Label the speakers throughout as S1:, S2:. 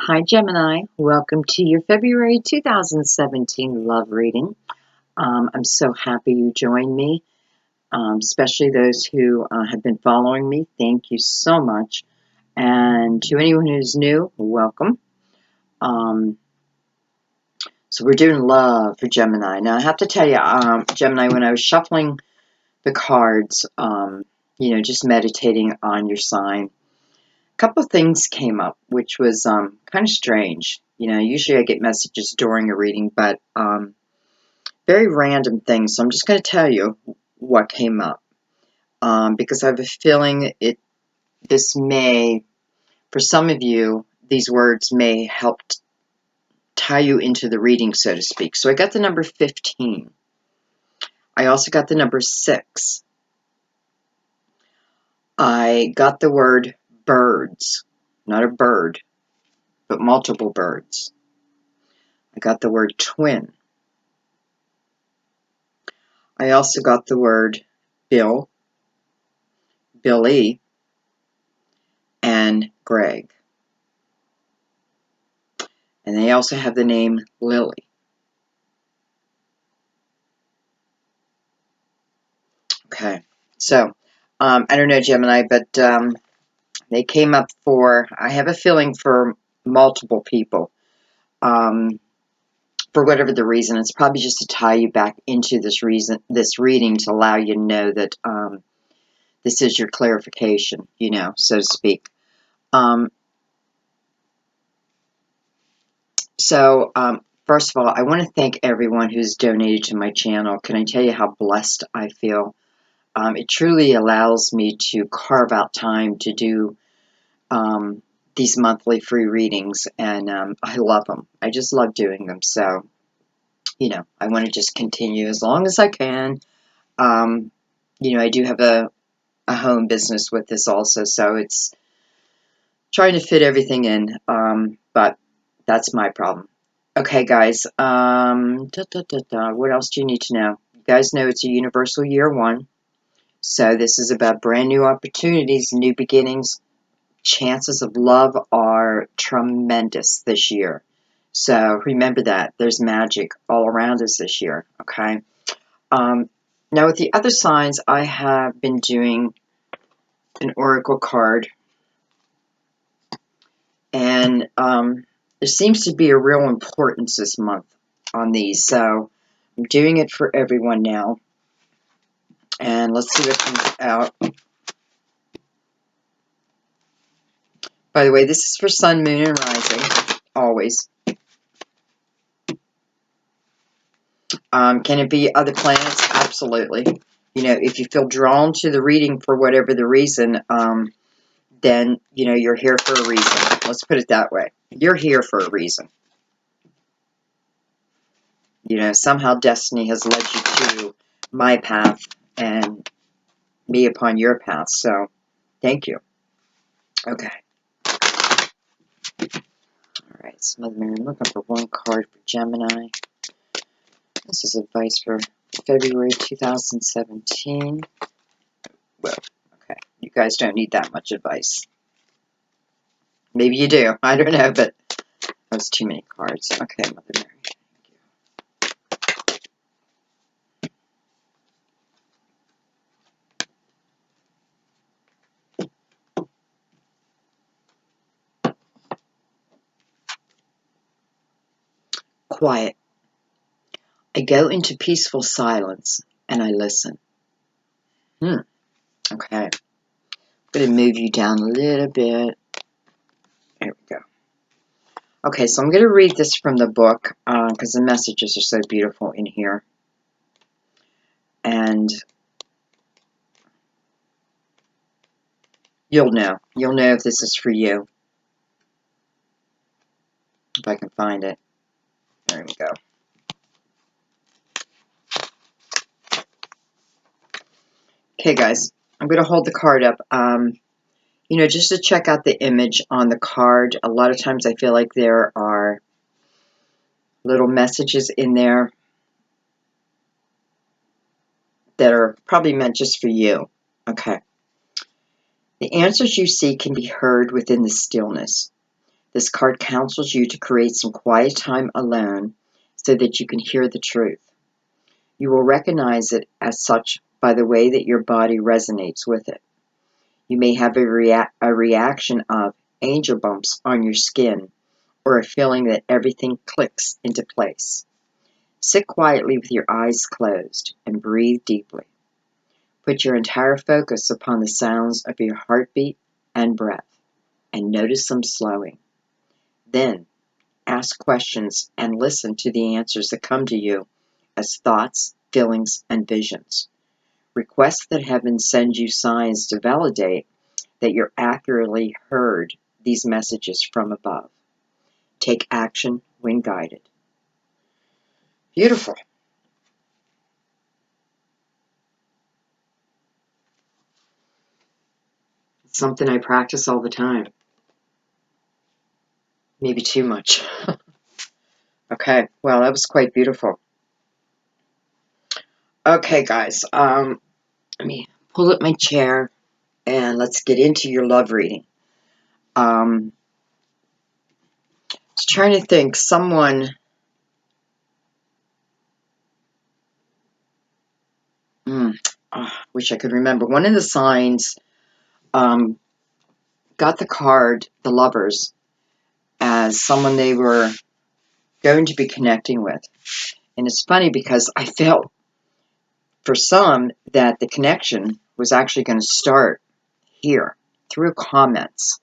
S1: Hi, Gemini. Welcome to your February 2017 love reading. I'm so happy you joined me, especially those who have been following me. Thank you so much. And to anyone who's new, welcome. Um, so we're doing love for Gemini. Now, I have to tell you, Gemini, when I was shuffling the cards, just meditating on your sign, couple of things came up, which was kind of strange. Usually I get messages during a reading, but very random things. So I'm just going to tell you what came up because I have a feeling for some of you, these words may help tie you into the reading, so to speak. So I got the number 15. I also got the number 6. I got the word birds, not a bird, but multiple birds. I got the word twin. I also got the word Bill, Billy, and Greg. And they also have the name Lily. Okay, so I don't know, Gemini, but they came up I have a feeling for multiple people. For whatever the reason, it's probably just to tie you back into this reading to allow you to know that this is your clarification, so to speak. First of all, I want to thank everyone who's donated to my channel. Can I tell you how blessed I feel? It truly allows me to carve out time to do these monthly free readings, and I love them. I just love doing them. So, I want to just continue as long as I can. I do have a home business with this also, so it's trying to fit everything in, but that's my problem. Okay, guys, what else do you need to know? You guys know it's a universal year 1, so this is about brand new opportunities, new beginnings. Chances of love are tremendous this year. So remember that. There's magic all around us this year, okay? Now with the other signs, I have been doing an oracle card, and there seems to be a real importance this month on these, so I'm doing it for everyone now. And let's see what comes out. By the way, this is for Sun, Moon, and Rising, always. Can it be other planets? Absolutely. If you feel drawn to the reading for whatever the reason, then, you're here for a reason. Let's put it that way. You're here for a reason. Somehow destiny has led you to my path and me upon your path. So, thank you. Okay. All right, so I'm looking for one card for Gemini. This is advice for February 2017. Well, okay. You guys don't need that much advice. Maybe you do. I don't know, but that's too many cards. Okay, Mother Mary. Quiet. I go into peaceful silence and I listen. Okay. I'm going to move you down a little bit. There we go. Okay, so I'm going to read this from the book because the messages are so beautiful in here. And you'll know. You'll know if this is for you. If I can find it. There we go. Okay, guys. I'm going to hold the card up. Just to check out the image on the card. A lot of times I feel like there are little messages in there that are probably meant just for you. Okay. The answers you seek can be heard within the stillness. This card counsels you to create some quiet time alone so that you can hear the truth. You will recognize it as such by the way that your body resonates with it. You may have a reaction of angel bumps on your skin or a feeling that everything clicks into place. Sit quietly with your eyes closed and breathe deeply. Put your entire focus upon the sounds of your heartbeat and breath and notice them slowing. Then ask questions and listen to the answers that come to you as thoughts, feelings, and visions. Request that heaven send you signs to validate that you're accurately heard these messages from above. Take action when guided. Beautiful. It's something I practice all the time. Maybe too much. Okay, well, that was quite beautiful. Okay, guys, let me pull up my chair and let's get into your love reading. I was trying to think, wish I could remember. One of the signs got the card, the lovers, as someone they were going to be connecting with. And it's funny because I felt for some that the connection was actually going to start here through comments.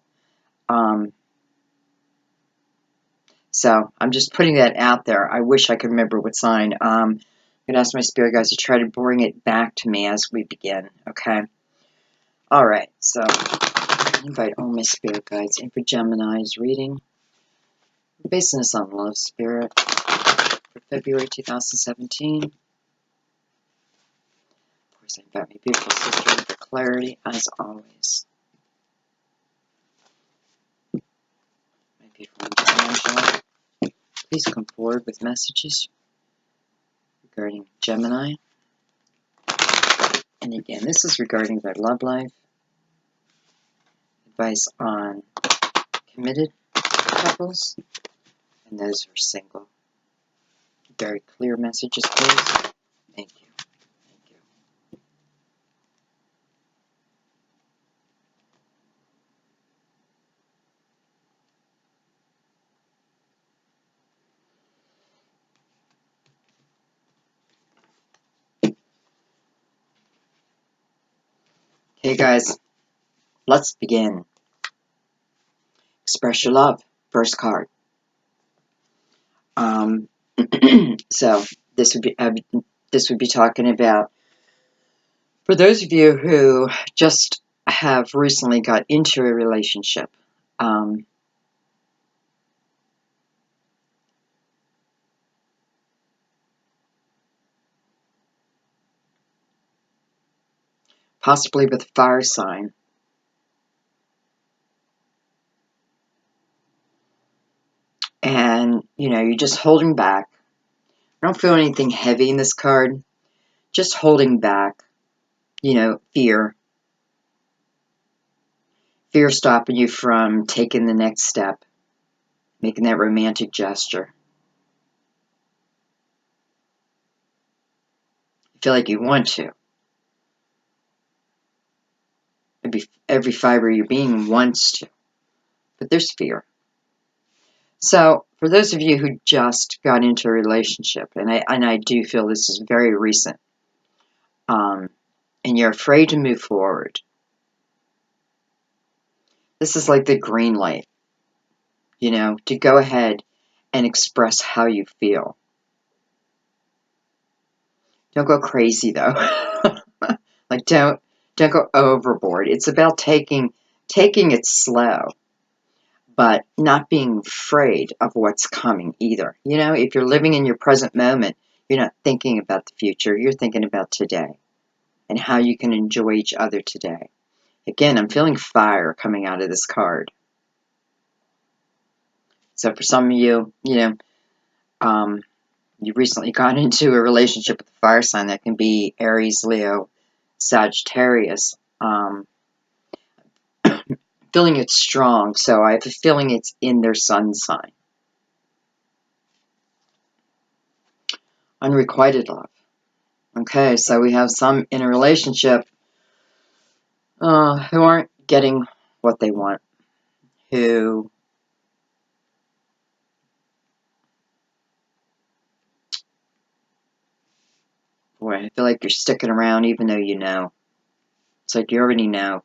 S1: So I'm just putting that out there. I wish I could remember what sign. I'm going to ask my spirit guides to try to bring it back to me as we begin. Okay. All right. So I invite all my spirit guides in for Gemini's reading. Basing this on love, spirit, for February 2017. Of course, I invite my beautiful sister in for clarity, as always. My beautiful angel, please come forward with messages regarding Gemini. And again, this is regarding their love life. Advice on committed couples and those who are single. Very clear messages, please. Thank you. Thank you. Okay, guys, let's begin. Express your love. First card. So this would be talking about, for those of you who just have recently got into a relationship. Possibly with a fire sign. And, you're just holding back. I don't feel anything heavy in this card. Just holding back, fear. Fear stopping you from taking the next step, making that romantic gesture. You feel like you want to. Every fiber of your being wants to, but there's fear. So, for those of you who just got into a relationship, and I do feel this is very recent, and you're afraid to move forward, this is like the green light, to go ahead and express how you feel. Don't go crazy, though. Like, don't go overboard. It's about taking it slow, but not being afraid of what's coming either. If you're living in your present moment, you're not thinking about the future. You're thinking about today and how you can enjoy each other today. Again, I'm feeling fire coming out of this card. So for some of you, you recently got into a relationship with a fire sign. That can be Aries, Leo, Sagittarius. Feeling feeling it's strong, so I have a feeling it's in their sun sign. Unrequited love. Okay, so we have some in a relationship who aren't getting what they want, who boy, I feel like you're sticking around even though you know. It's like you already know.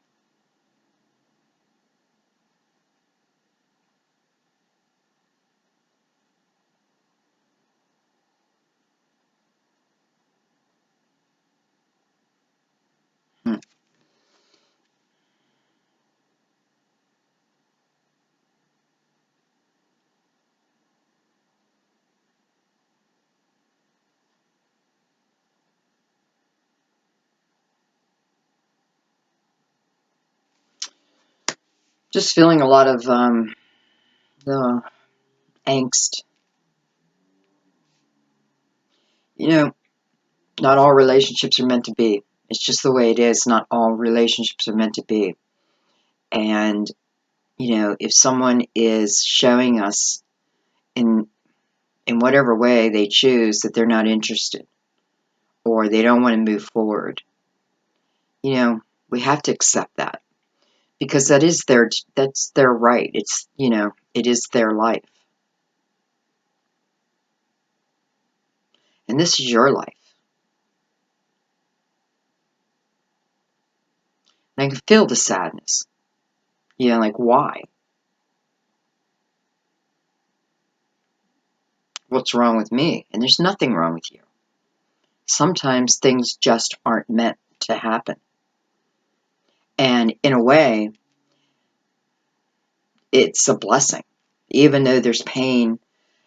S1: Hmm. Just feeling a lot of angst. You know, not all relationships are meant to be. It's just the way it is. Not all relationships are meant to be. And, you know, if someone is showing us in whatever way they choose that they're not interested or they don't want to move forward, you know, we have to accept that because that's their right. It's, you know, it is their life. And this is your life. And I can feel the sadness. You know, like, why? What's wrong with me? And there's nothing wrong with you. Sometimes things just aren't meant to happen. And in a way, it's a blessing, even though there's pain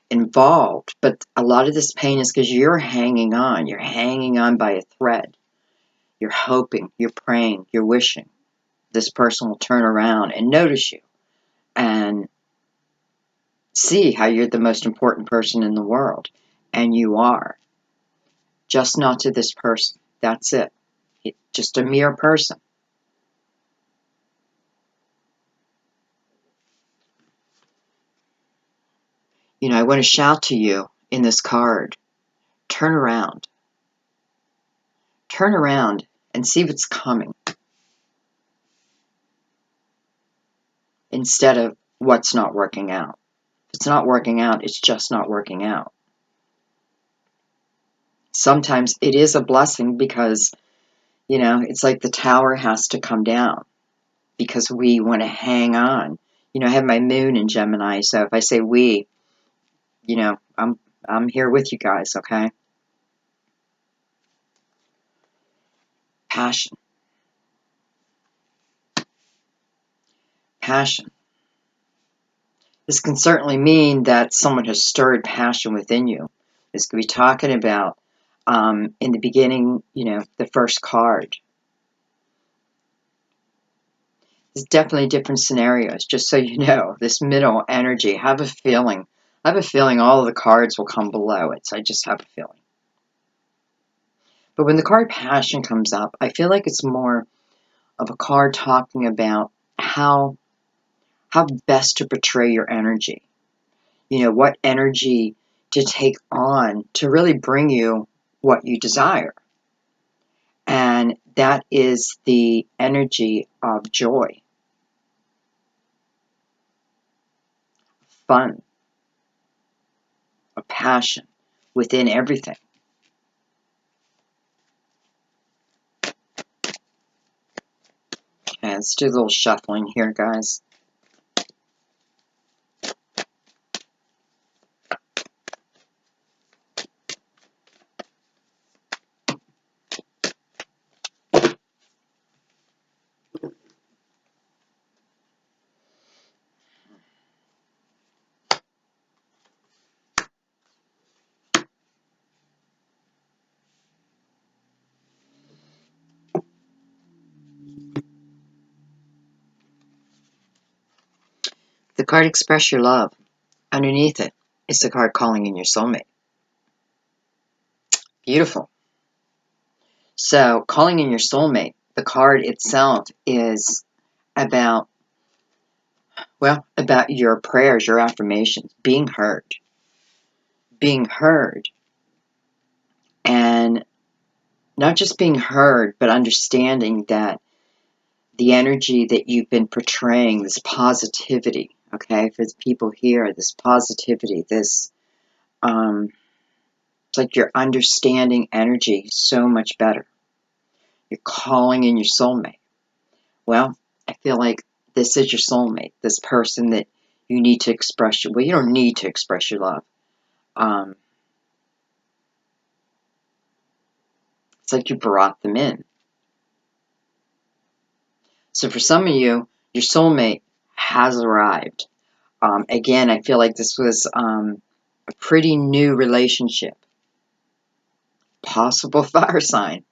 S1: involved. But a lot of this pain is because you're hanging on. You're hanging on by a thread. You're hoping, you're praying, you're wishing this person will turn around and notice you and see how you're the most important person in the world. And you are. Just not to this person. That's it. Just a mere person. You know, I want to shout to you in this card, turn around. Turn around and see what's coming instead of what's not working out. If it's not working out, it's just not working out. Sometimes it is a blessing because, you know, it's like the tower has to come down because we want to hang on. You know, I have my moon in Gemini, so if I say we, you know, I'm here with you guys, okay? Passion. Passion. This can certainly mean that someone has stirred passion within you. This could be talking about, in the beginning, you know, the first card. There's definitely different scenarios, just so you know. This middle energy, have a feeling. I have a feeling all of the cards will come below it, so I just have a feeling. But when the card passion comes up, I feel like it's more of a card talking about how best to portray your energy. You know, what energy to take on to really bring you what you desire. And that is the energy of joy, fun, of passion within everything. Okay, let's do a little shuffling here, guys. The card Express Your Love. Underneath it is the card calling in your soulmate. Beautiful. So, calling in your soulmate, the card itself is about Well, about your prayers, your affirmations, being heard, and not just being heard, but understanding that the energy that you've been portraying, this positivity, okay, for the people here, this positivity, this, it's like you're understanding energy so much better. You're calling in your soulmate. Well, I feel like this is your soulmate, this person that you need to express your, well, you don't need to express your love. Um, it's like you brought them in. So for some of you, your soulmate has arrived. Again, I feel like this was a pretty new relationship. Possible fire sign.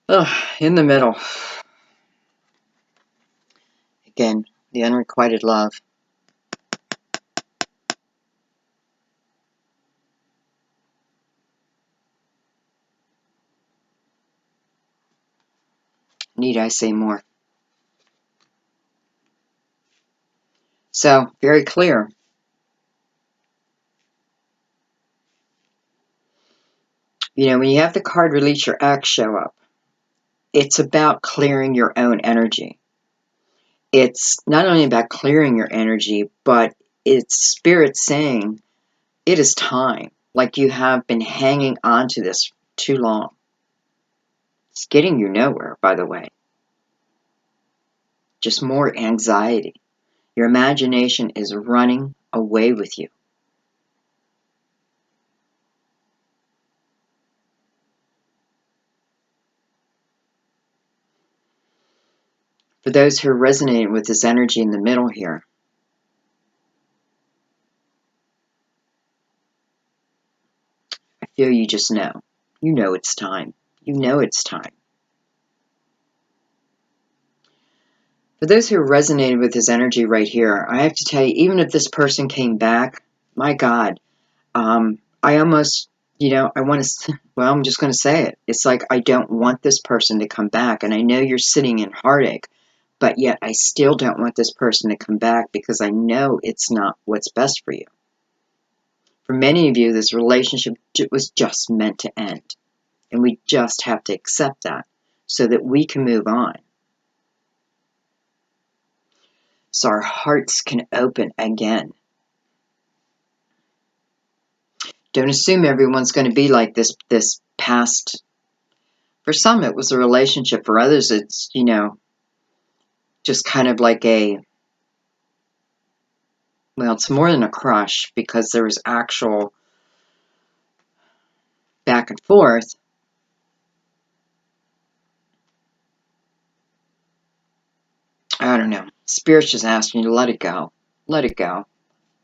S1: Ugh, in the middle. Again, the unrequited love. Need I say more? So, very clear. You know, when you have the card release your ex show up, it's about clearing your own energy. It's not only about clearing your energy, but it's spirit saying it is time. Like you have been hanging on to this too long. It's getting you nowhere, by the way. Just more anxiety. Your imagination is running away with you. For those who are resonating with this energy in the middle here, I feel you just know. You know it's time. You know it's time. For those who are resonating with this energy right here, I have to tell you, even if this person came back, my God, I almost, I want to, well, I'm just going to say it. It's like I don't want this person to come back. And I know you're sitting in heartache, but yet I still don't want this person to come back because I know it's not what's best for you. For many of you, this relationship was just meant to end. And we just have to accept that so that we can move on. So our hearts can open again. Don't assume everyone's going to be like this past. For some, it was a relationship. For others, it's, just kind of like well, it's more than a crush because there was actual back and forth. I don't know. Spirit's just asking you to let it go. Let it go.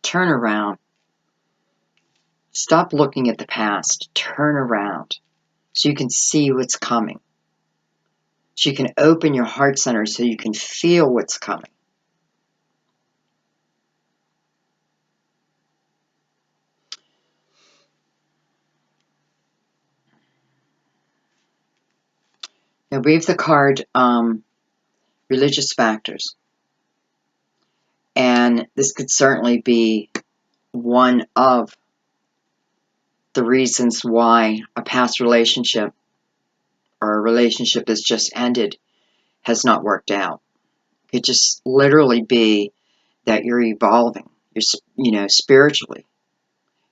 S1: Turn around. Stop looking at the past. Turn around so you can see what's coming. So you can open your heart center so you can feel what's coming. Now we have the card religious factors. And this could certainly be one of the reasons why a past relationship or a relationship that's just ended has not worked out. It could just literally be that you're evolving. You're, spiritually,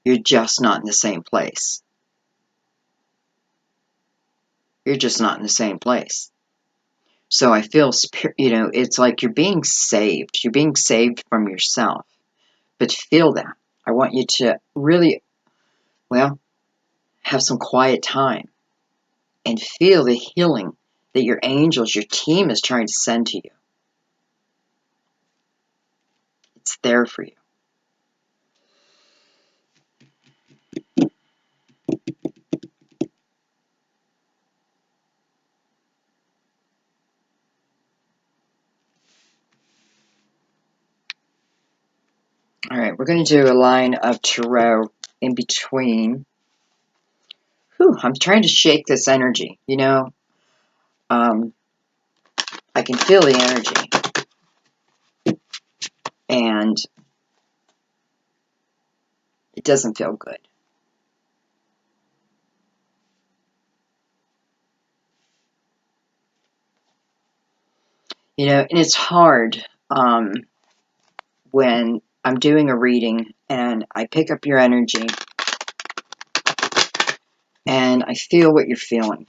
S1: you're just not in the same place. You're just not in the same place. So I feel, it's like you're being saved. You're being saved from yourself. But feel that. I want you to really, well, have some quiet time and feel the healing that your angels, your team is trying to send to you. It's there for you. All right, we're going to do a line of tarot in between. I'm trying to shake this energy, can feel the energy. And it doesn't feel good. You know, and it's hard when I'm doing a reading and I pick up your energy and I feel what you're feeling.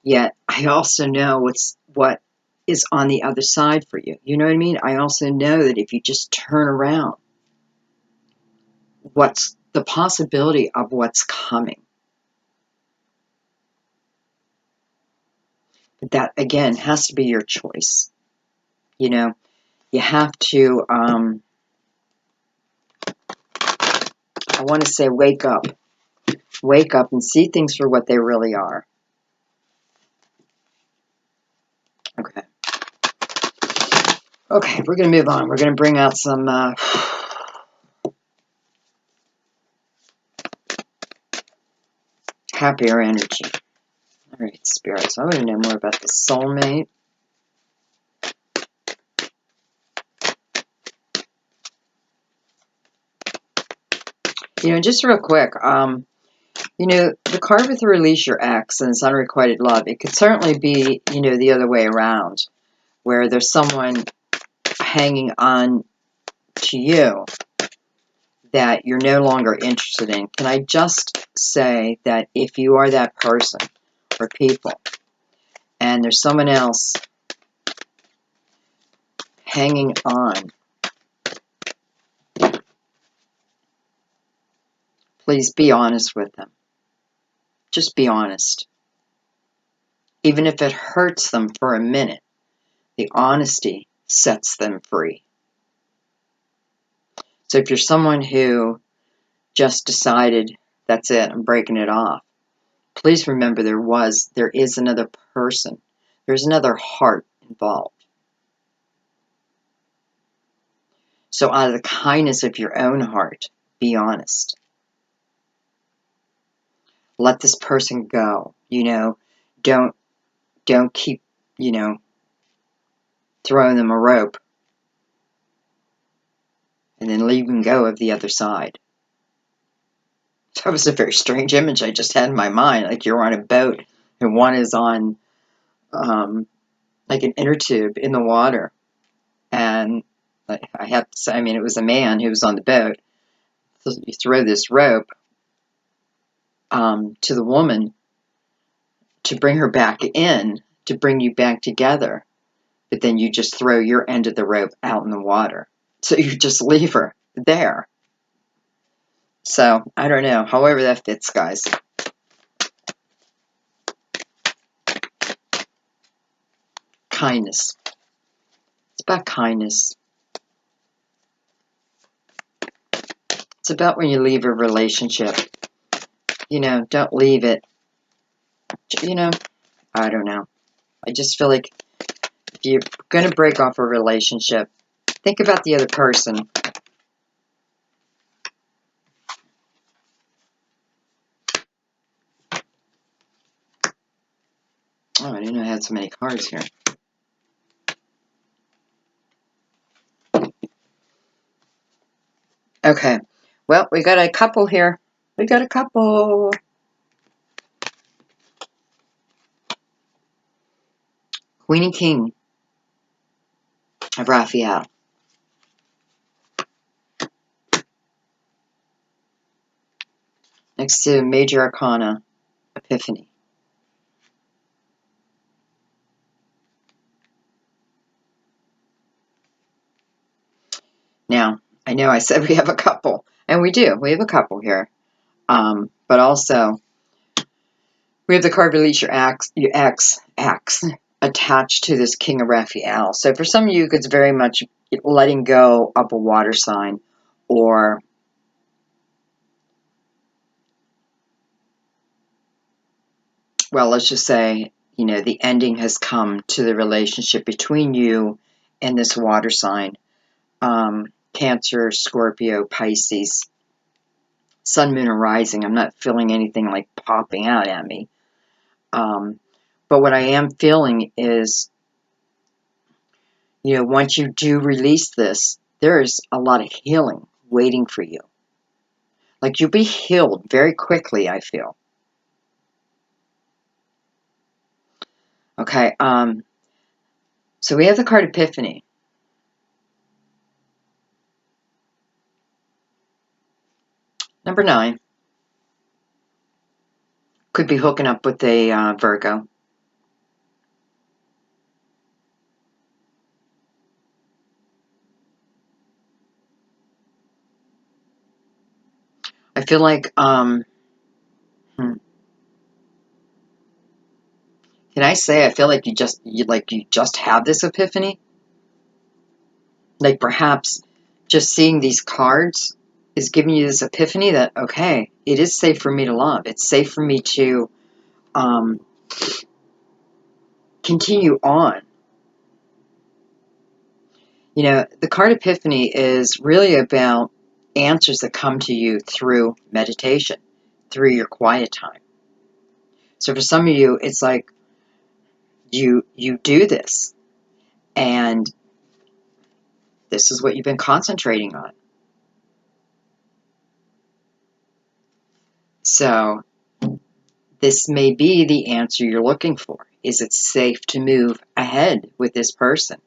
S1: Yet I also know what is on the other side for you. You know what I mean? I also know that if you just turn around, what's the possibility of what's coming. But that, again, has to be your choice. You know, you have to, I want to say wake up. Wake up and see things for what they really are. Okay. Okay, we're going to move on. We're going to bring out some happier energy. All right, spirits. I want to know more about the soulmate. You know, just real quick, you know, the card with the release your ex and it's unrequited love, it could certainly be, you know, the other way around, where there's someone hanging on to you that you're no longer interested in. Can I just say that if you are that person or people and there's someone else hanging on, please be honest with them. Just be honest. Even if it hurts them for a minute, the honesty sets them free. So if you're someone who just decided, that's it, I'm breaking it off, please remember there is another person. There's another heart involved. So out of the kindness of your own heart, be honest. Let this person go. You know, don't keep, you know, throwing them a rope and then leaving go of the other side. That was a very strange image I just had in my mind. Like you're on a boat and one is on like an inner tube in the water. And I have to say, I mean, it was a man who was on the boat. So you throw this rope to the woman to bring her back in, to bring you back together. But then you just throw your end of the rope out in the water. So you just leave her there. So, I don't know. However that fits, guys. Kindness. It's about kindness. It's about when you leave a relationship. You know, don't leave it. You know, I don't know. I just feel like if you're going to break off a relationship, think about the other person. Oh, I didn't know I had so many cards here. Okay. Well, we got a couple here. We got a couple. Queen and King of Raphael. Next to Major Arcana, Epiphany. Now, I know I said we have a couple, and we do. We have a couple here. But also, we have the card Release Your Ex attached to this King of Raphael. So for some of you, it's very much letting go of a water sign, or well, let's just say, you know, the ending has come to the relationship between you and this water sign. Cancer, Scorpio, Pisces, Sun, Moon, and Rising. I'm not feeling anything like popping out at me. But what I am feeling is You know, once you do release this, there's a lot of healing waiting for you. Like, you'll be healed very quickly, I feel. Okay, so we have the card Epiphany. Number 9. Could be hooking up with a Virgo. I feel like, can I say I feel like you just have this epiphany? Like, perhaps just seeing these cards is giving you this epiphany that, okay, it is safe for me to love. It's safe for me to continue on. You know, the card Epiphany is really about answers that come to you through meditation, through your quiet time. So for some of you, it's like you do this, and this is what you've been concentrating on. So this may be the answer you're looking for. Is it safe to move ahead with this person?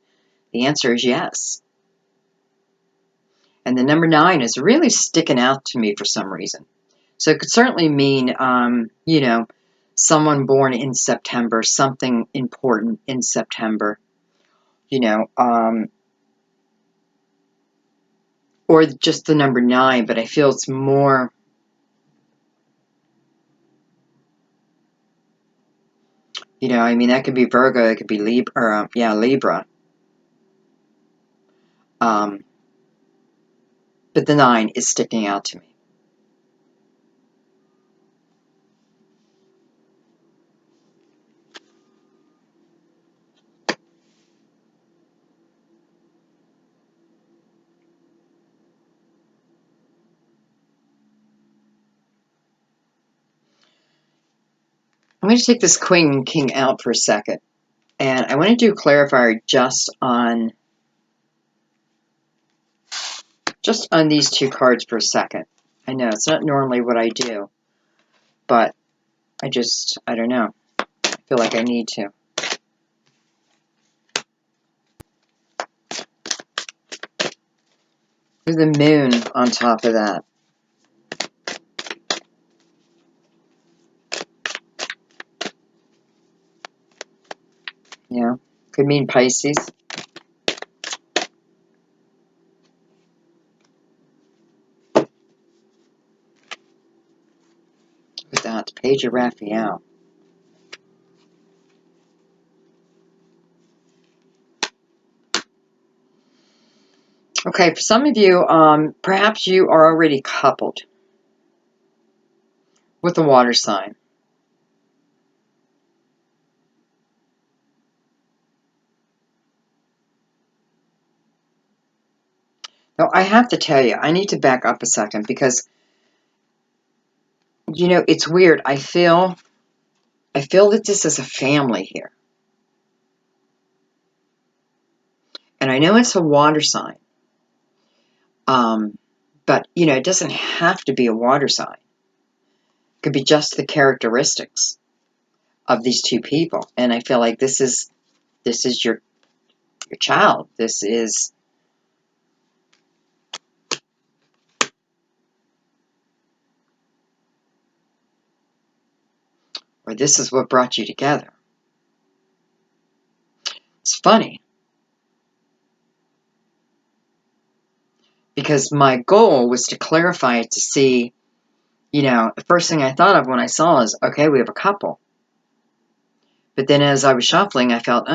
S1: The answer is yes. And the number 9 is really sticking out to me for some reason. So it could certainly mean, you know, someone born in September, something important in September, you know, or just the number 9, but I feel it's more, you know, I mean, that could be Virgo, it could be Libra, or, yeah, Libra. But the 9 is sticking out to me. I'm going to take this Queen and King out for a second, and I want to do a clarifier just on these 2 cards for a second. I know it's not normally what I do, but I don't know. I feel like I need to. There's the moon on top of that. Yeah, could mean Pisces. With that, Page of Raphael. Okay, for some of you, perhaps you are already coupled with a water sign. Now, I have to tell you, I need to back up a second because, you know, it's weird. I feel that this is a family here. And I know it's a water sign. But, you know, it doesn't have to be a water sign. It could be just the characteristics of these 2 people. And I feel like this is your child. This is, or this is what brought you together. It's funny, because my goal was to clarify it to see, you know, the first thing I thought of when I saw is, okay, we have a couple. But then as I was shuffling, I felt,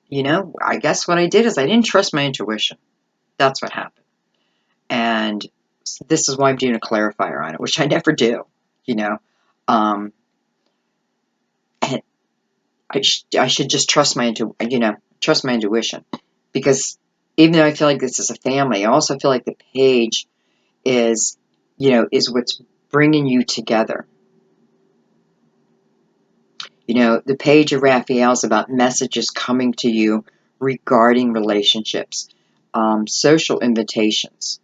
S1: you know, I guess what I did is I didn't trust my intuition. That's what happened. And this is why I'm doing a clarifier on it, which I never do, you know. And I should just trust my intuition, because even though I feel like this is a family, I also feel like the page is, you know, is what's bringing you together. You know, the Page of Raphael is about messages coming to you regarding relationships, social invitations.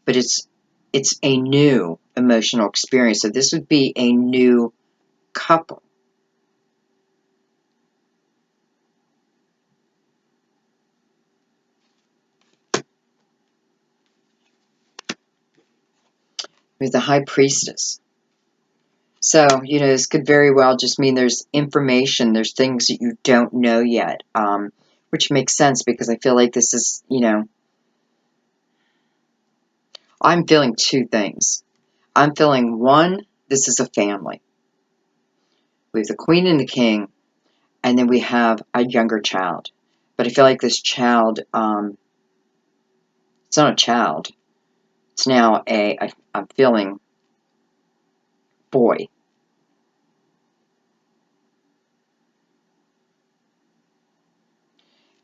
S1: But it's a new emotional experience. So this would be a new couple. With the High Priestess. So, this could very well just mean there's information, there's things that you don't know yet, which makes sense because I feel like this is, I'm feeling two things. I'm feeling one, this is a family. We have the Queen and the King, and then we have a younger child. But I feel like this child, it's not a child. It's now I'm feeling boy.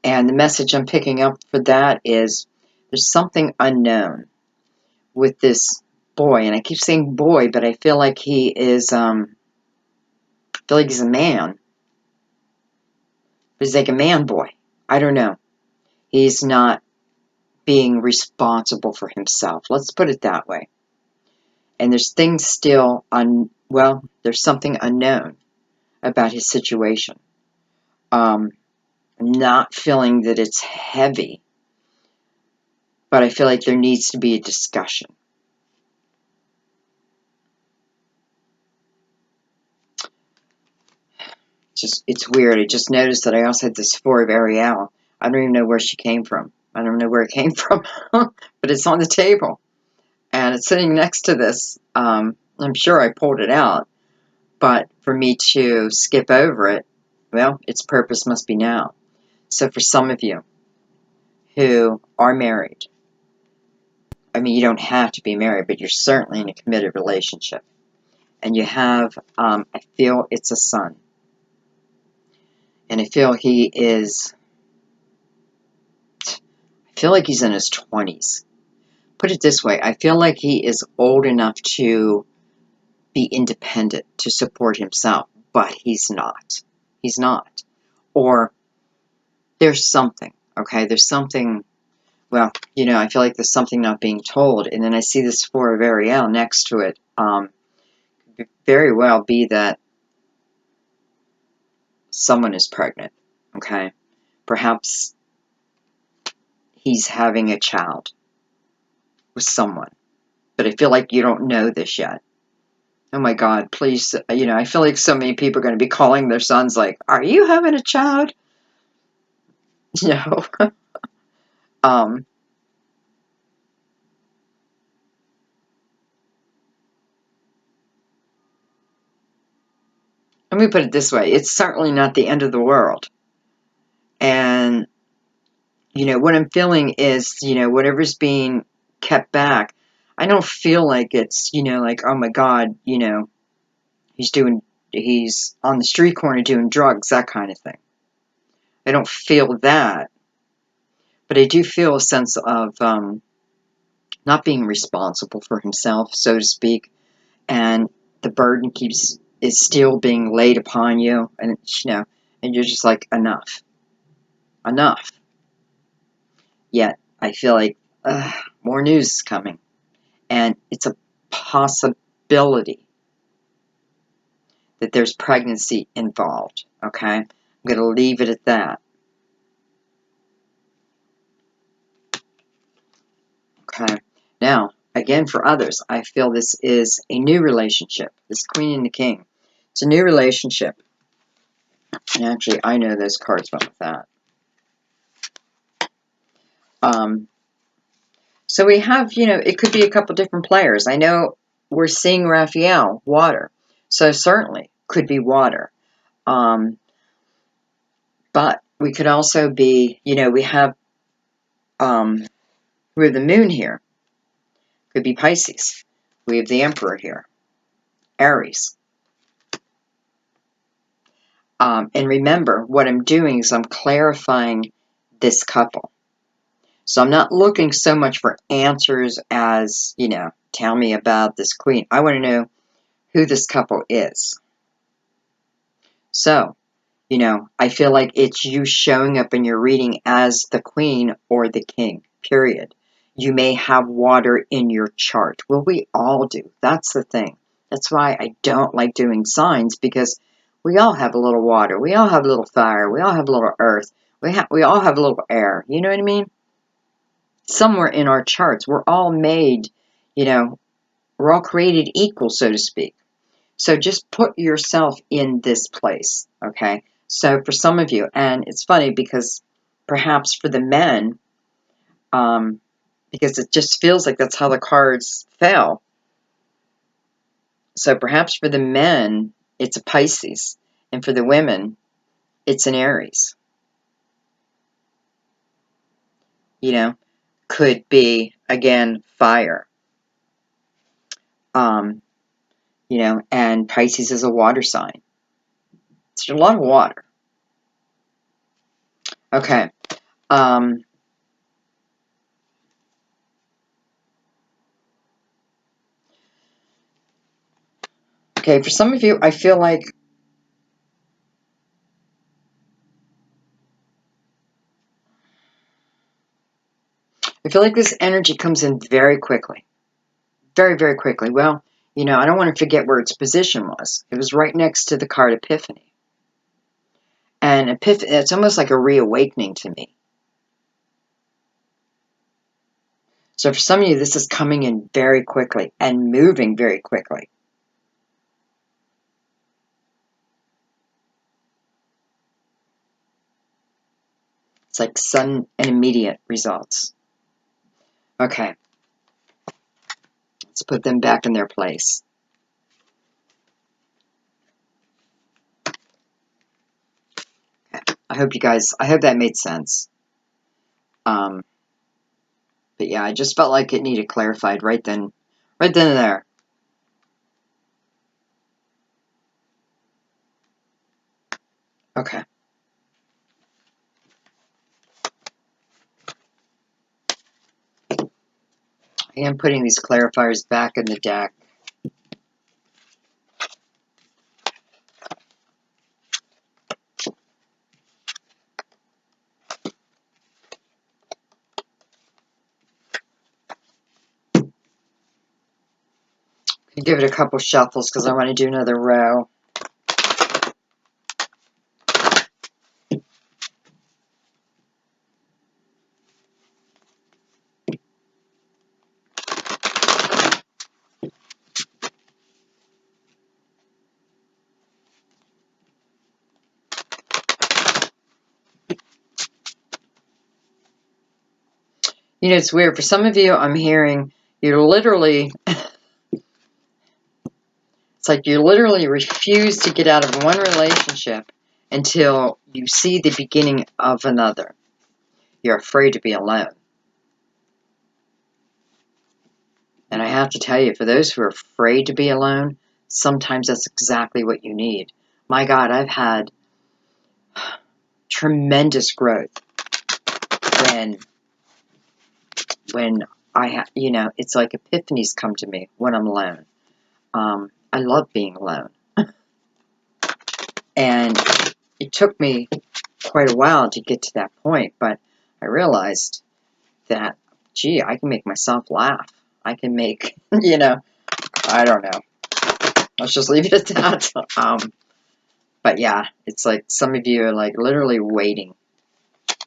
S1: And the message I'm picking up for that is there's something unknown with this boy. And I keep saying boy, but I feel like he is, I feel like he's a man. But he's like a man boy. I don't know. He's not being responsible for himself. Let's put it that way. And there's things still there's something unknown about his situation. I'm not feeling that it's heavy, but I feel like there needs to be a discussion. It's weird. I just noticed that I also had this Four of Ariel. I don't even know where she came from. I don't know where it came from, but it's on the table. And it's sitting next to this. I'm sure I pulled it out, but for me to skip over it, well, its purpose must be now. So for some of you who are married, I mean, you don't have to be married, but you're certainly in a committed relationship. And you have, I feel it's a son. And I feel I feel like he's in his 20s. Put it this way, I feel like he is old enough to be independent, to support himself, but he's not. He's not. Or there's something, okay? There's something, well, I feel like there's something not being told. And then I see this Four of Ariel next to it. Could very well be that someone is pregnant, okay? Perhaps he's having a child with someone. But I feel like you don't know this yet. Oh my God, please, I feel like so many people are going to be calling their sons like, are you having a child? No. um, Let me put it this way. It's certainly not the end of the world. And, what I'm feeling is, whatever's being kept back, I don't feel like it's, like, oh my God, he's on the street corner doing drugs, that kind of thing. I don't feel that. But I do feel a sense of not being responsible for himself, so to speak, and the burden is still being laid upon you, and and you're just like, enough. Yet I feel like more news is coming, and it's a possibility that there's pregnancy involved. Okay, I'm going to leave it at that. Okay, now again, for others, I feel this is a new relationship. This Queen and the King, it's a new relationship. And actually, I know those cards went with that. So we have, it could be a couple different players. I know we're seeing Raphael, water. So certainly could be water. But we could also be, we have the moon here. Could be Pisces. We have the Emperor here. Aries. And remember, what I'm doing is I'm clarifying this couple. So I'm not looking so much for answers as, tell me about this queen. I want to know who this couple is. So, You know, I feel like it's you showing up in your reading as the queen or the king, period. You may have water in your chart. Well, we all do. That's the thing. That's why I don't like doing signs, because we all have a little water. We all have a little fire. We all have a little earth. We all have a little air. You know what I mean? Somewhere in our charts, we're all made, you know, we're all created equal, so to speak. So just put yourself in this place, okay? So for some of you, and it's funny because perhaps for the men, because it just feels like that's how the cards fell. So perhaps for the men, it's a Pisces, and for the women, it's an Aries. You know, could be, again, fire. You know, and Pisces is a water sign. It's a lot of water. Okay. Okay, for some of you, I feel like this energy comes in very quickly. Very, very quickly. Well, you know, I don't want to forget where its position was. It was right next to the card Epiphany. And Epiphany, it's almost like a reawakening to me. So for some of you, this is coming in very quickly and moving very quickly. It's like sudden and immediate results. Okay. Let's put them back in their place. Okay. I hope that made sense. But yeah, I just felt like it needed clarified right then and there. Okay. I am putting these clarifiers back in the deck. Give it a couple shuffles because I want to do another row. You know, it's weird. For some of you, I'm hearing you're literally, it's like you literally refuse to get out of one relationship until you see the beginning of another. You're afraid to be alone. And I have to tell you, for those who are afraid to be alone, sometimes that's exactly what you need. My God, I've had tremendous growth when I have, you know, it's like epiphanies come to me when I'm alone. I love being alone. And it took me quite a while to get to that point, but I realized that, gee, I can make myself laugh. I can make, you know, I don't know. Let's just leave it at that. But yeah, it's like some of you are like literally waiting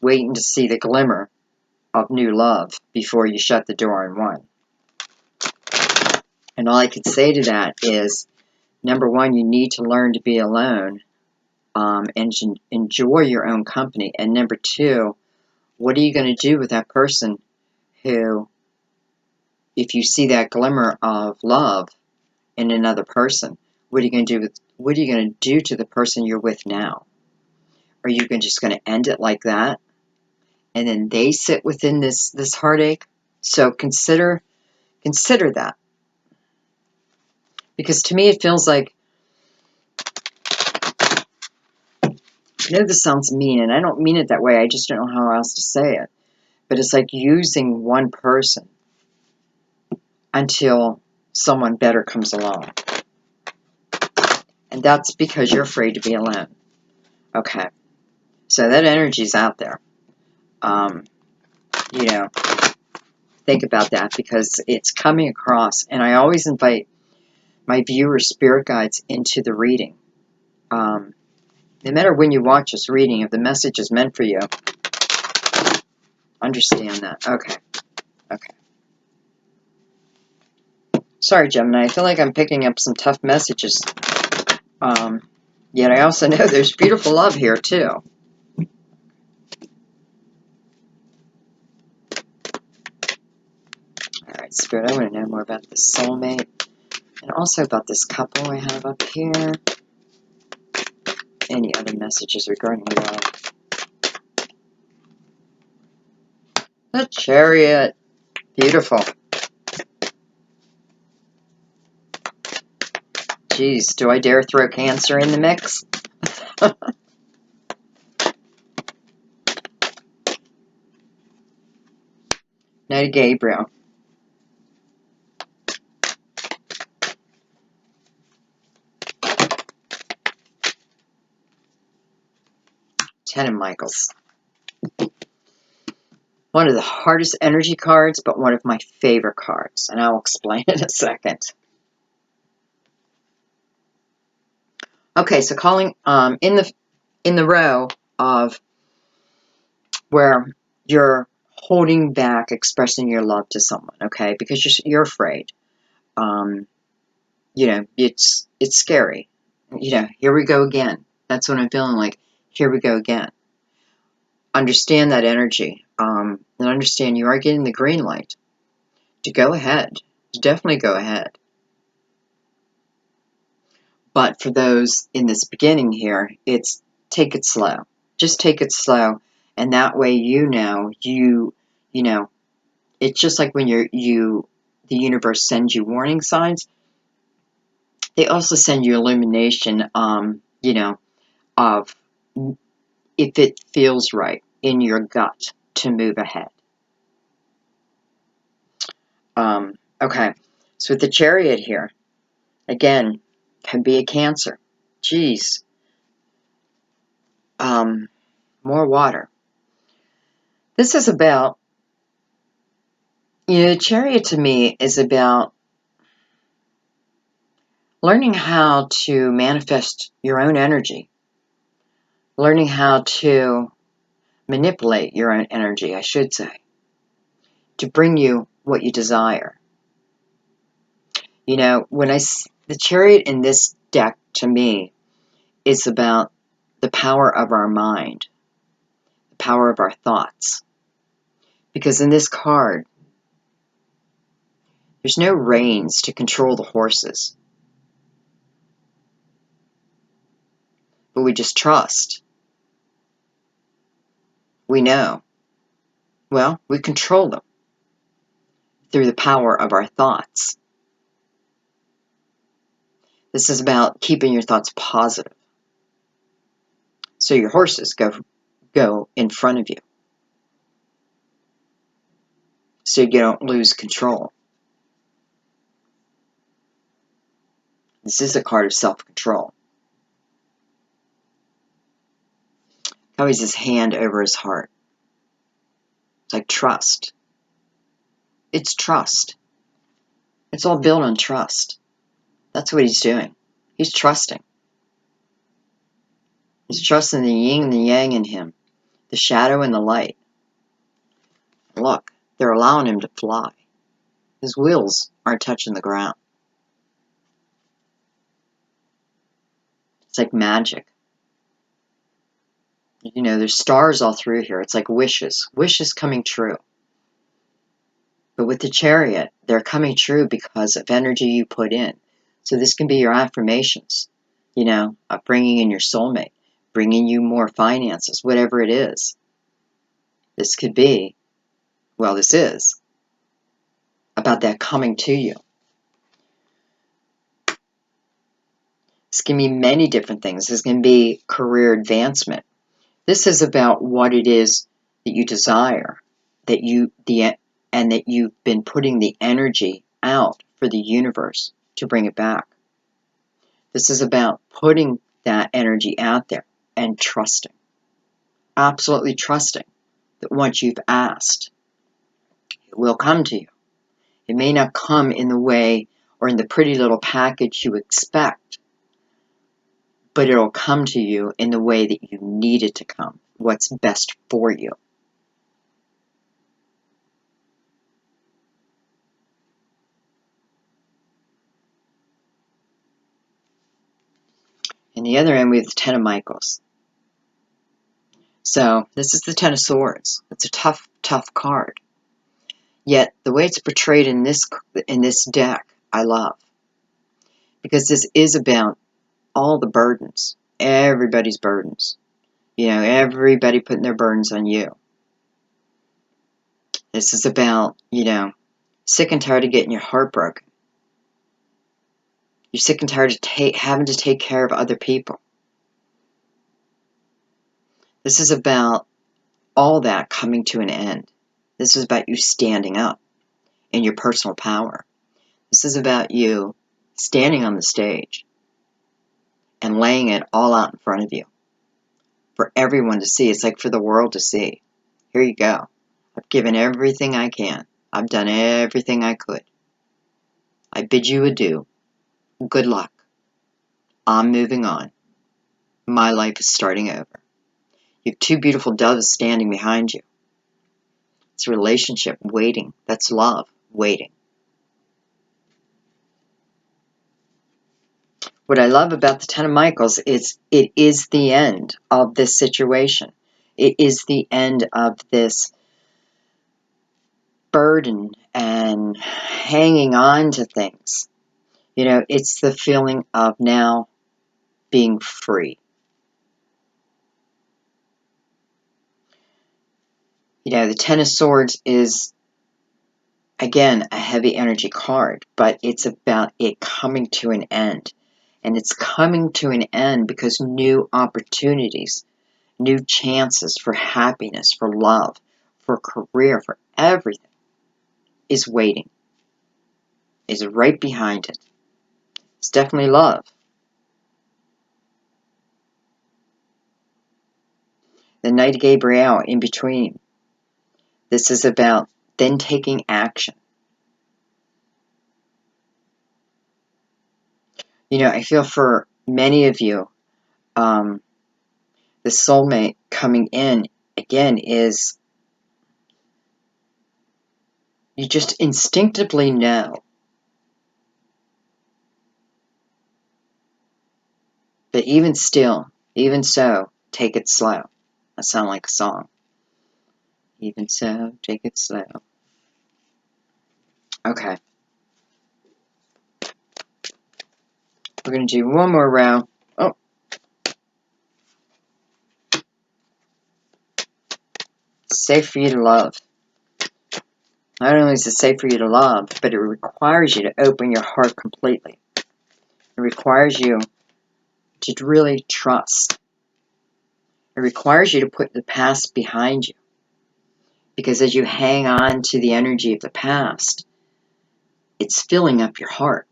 S1: to see the glimmer of new love before you shut the door on one. And all I could say to that is, number one, you need to learn to be alone and enjoy your own company. And number two, what are you going to do with that person who, if you see that glimmer of love in another person, what are you going to do to the person you're with now? Are you just going to end it like that? And then they sit within this heartache? So consider that. Because to me it feels like, I know this sounds mean, and I don't mean it that way, I just don't know how else to say it. But it's like using one person until someone better comes along. And that's because you're afraid to be alone. Okay. So that energy's out there. You know, think about that because it's coming across. And I always invite my viewers, spirit guides, into the reading. No matter when you watch this reading, if the message is meant for you, understand that. Okay. Okay. Sorry, Gemini. I feel like I'm picking up some tough messages. Yet I also know there's beautiful love here, too. Alright, Spirit, I want to know more about this soulmate. And also about this couple I have up here. Any other messages regarding love. The Chariot. Beautiful. Geez, do I dare throw Cancer in the mix? Knight of Gabriel. Ten of Michaels. One of the hardest energy cards, but one of my favorite cards. And I'll explain in a second. Okay, so calling in the row of where you're holding back expressing your love to someone, okay? Because you're afraid. You know, it's scary. You know, here we go again. That's what I'm feeling like. Here we go again. Understand that energy. And understand you are getting the green light to go ahead. To definitely go ahead. But for those in this beginning here, it's take it slow. Just take it slow. And that way you know, it's just like when the universe sends you warning signs. They also send you illumination, you know, of if it feels right in your gut to move ahead. Okay, so with the Chariot here, again, can be a Cancer. Geez. More water. This is about, the Chariot to me is about learning how to manifest your own energy. Learning how to manipulate your own energy, I should say, to bring you what you desire. You know, the Chariot in this deck to me is about the power of our mind, the power of our thoughts. Because in this card, there's no reins to control the horses. But we just trust. We know. Well, we control them through the power of our thoughts. This is about keeping your thoughts positive. So your horses go in front of you. So you don't lose control. This is a card of self-control. Always his hand over his heart. It's like trust. It's trust. It's all built on trust. That's what he's doing. He's trusting. He's trusting the yin and the yang in him, the shadow and the light. Look, they're allowing him to fly. His wheels aren't touching the ground. It's like magic. You know, there's stars all through here. It's like wishes. Wishes coming true. But with the Chariot, they're coming true because of energy you put in. So this can be your affirmations, you know, of bringing in your soulmate, bringing you more finances, whatever it is. This could be, well, this is about that coming to you. This can be many different things. This can be career advancement. This is about what it is that you desire, and that you've been putting the energy out for the universe to bring it back. This is about putting that energy out there. and trusting. Absolutely trusting that once you've asked, it will come to you. It may not come in the way or in the pretty little package you expect, but it'll come to you in the way that you need it to come, what's best for you. In the other end, we have the Ten of Michaels. So this is the Ten of Swords. It's a tough, tough card. Yet the way it's portrayed in this deck, I love, because this is about all the burdens, everybody's burdens. You know, everybody putting their burdens on you. This is about, you know, sick and tired of getting your heart broken. You're sick and tired of having to take care of other people. This is about all that coming to an end. This is about you standing up in your personal power. This is about you standing on the stage and laying it all out in front of you for everyone to see. It's like for the world to see. Here you go. I've given everything I can. I've done everything I could. I bid you adieu. Good luck. I'm moving on. My life is starting over. You have two beautiful doves standing behind you. It's a relationship waiting. That's love waiting. What I love about the Ten of Michaels is it is the end of this situation. It is the end of this burden and hanging on to things. You know, it's the feeling of now being free. You know, the Ten of Swords is, again, a heavy energy card, but it's about it coming to an end. And it's coming to an end because new opportunities, new chances for happiness, for love, for career, for everything is waiting, is right behind it. It's definitely love. The Knight of Gabriel in between. This is about then taking action. You know, I feel for many of you, the soulmate coming in, again, is you just instinctively know that even still, even so, take it slow. That sounds like a song. Even so, take it slow. Okay. We're going to do one more row. Oh. It's safe for you to love. Not only is it safe for you to love, but it requires you to open your heart completely. It requires you to really trust. It requires you to put the past behind you. Because as you hang on to the energy of the past, it's filling up your heart.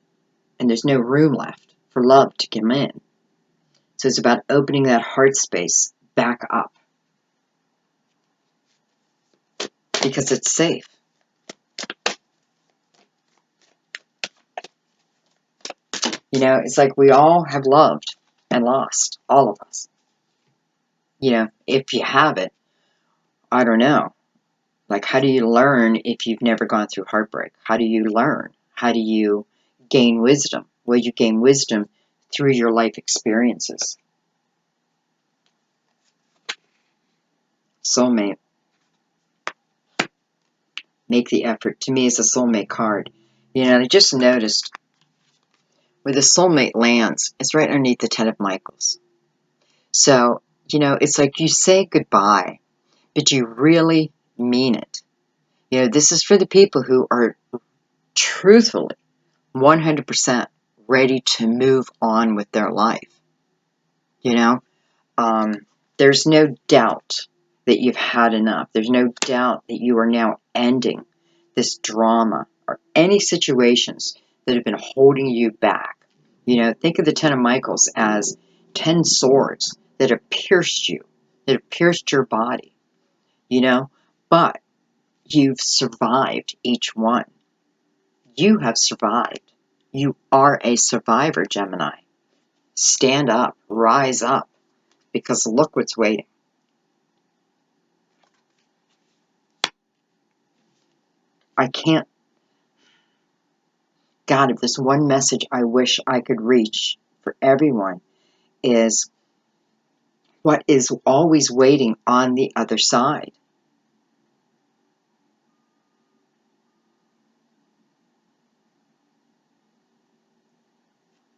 S1: And there's no room left for love to come in. So it's about opening that heart space back up. Because it's safe. You know, it's like we all have loved and lost. All of us. You know, if you haven't, I don't know. Like, how do you learn if you've never gone through heartbreak? How do you learn? How do you gain wisdom? Well, you gain wisdom through your life experiences. Soulmate. Make the effort. To me, it's a soulmate card. You know, I just noticed where the soulmate lands, it's right underneath the Ten of Michaels. So, you know, it's like you say goodbye, but you really mean it. You know, this is for the people who are truthfully 100% ready to move on with their life. You know, there's no doubt that you've had enough. There's no doubt that you are now ending this drama or any situations that have been holding you back. You know, think of the Ten of Michaels as 10 swords that have pierced you, that have pierced your body, you know, but you've survived each one. You have survived. You are a survivor, Gemini. Stand up, rise up, because look what's waiting. I can't, God, if there's one message I wish I could reach for everyone is what is always waiting on the other side.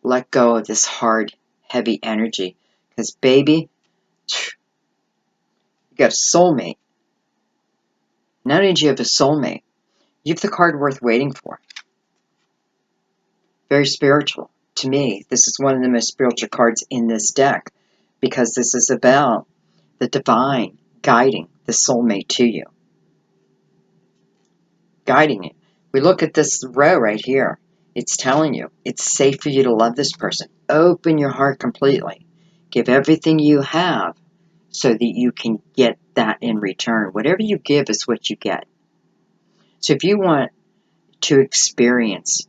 S1: Let go of this hard, heavy energy. Because, baby, you got a soulmate. Not only do you have a soulmate, you have the card worth waiting for. Very spiritual. To me, this is one of the most spiritual cards in this deck because this is about the divine guiding the soulmate to you. Guiding it. We look at this row right here. It's telling you it's safe for you to love this person. Open your heart completely. Give everything you have so that you can get that in return. Whatever you give is what you get. So if you want to experience